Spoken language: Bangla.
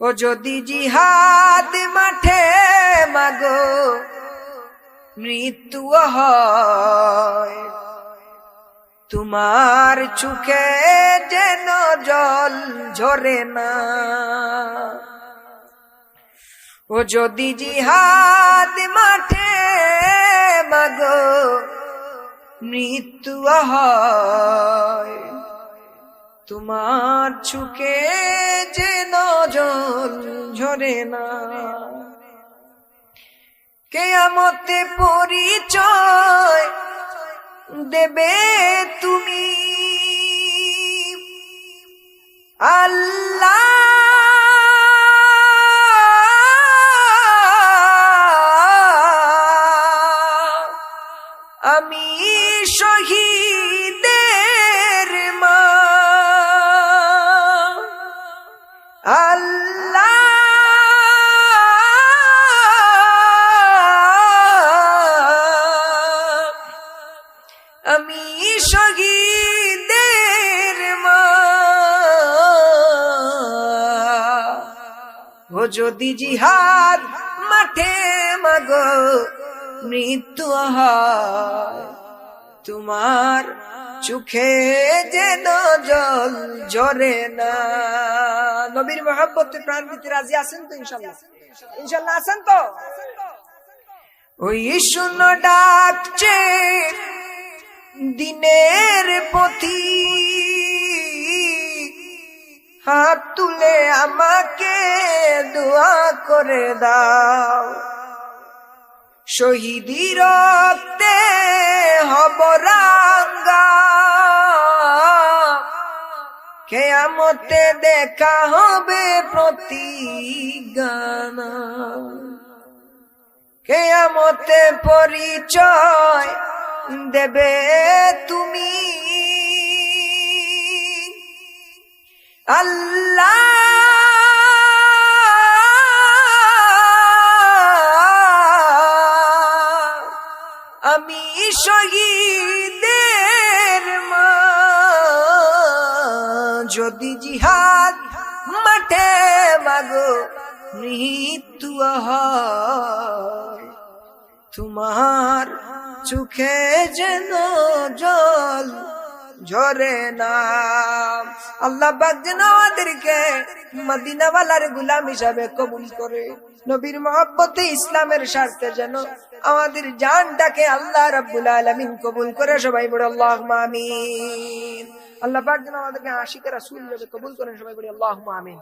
ও যদি জিহাদ মাঠে মাগো মৃত্যু হয়, তোমার চোখে যেন জল ঝরে না। ও যদি জিহাদ মাঠে মাগো মৃত্যু হয়, তোমার চোখে যেন জল ঝরে না। কিয়ামতে পরিচয় দেবে তুমি আল্লাহ, আমি শহীদের মা। আল্লাহ আমি শহীদের মা। ও যদি জিহাদ মাঠে মাগো মৃত্যু হয়, তোমার চোখে যেন জল ঝরে না। নবীর মহব্বতে প্রাণ দিতে রাজি আছেন তো? ইনশাআল্লাহ ইনশাআল্লাহ আছেন তো? ওই শুনো ডাকছে দিনের পথি, হাত তুলে আমাকে দোয়া করে দাও। শহীদি রক্তে হব রাঙ্গা, কিয়ামতে দেখা হবে প্রতিজ্ঞা। কিয়ামতে পরিচয় দেবে তুমি আল্লাহ, আমি শহীদের মা। যদি জিহাদ মাঠে মাগো মৃত্যু হয়, তোমার চোখে যেন জল ঝরে না। আল্লাহ পাক যেন আমাদেরকে মদিনাওয়ালার গোলাম হিসাবে কবুল করে, নবীর মহব্বতে ইসলামের স্বার্থে যেন আমাদের জানটাকে আল্লাহ রাব্বুল আলামিন কবুল করে। সবাই বলে আল্লাহুম্মা আমিন। আল্লাহ পাক যেন আমাদেরকে আশিক রাসূল হিসেবে কবুল করেন। সবাই বলে আল্লাহুম্মা আমিন।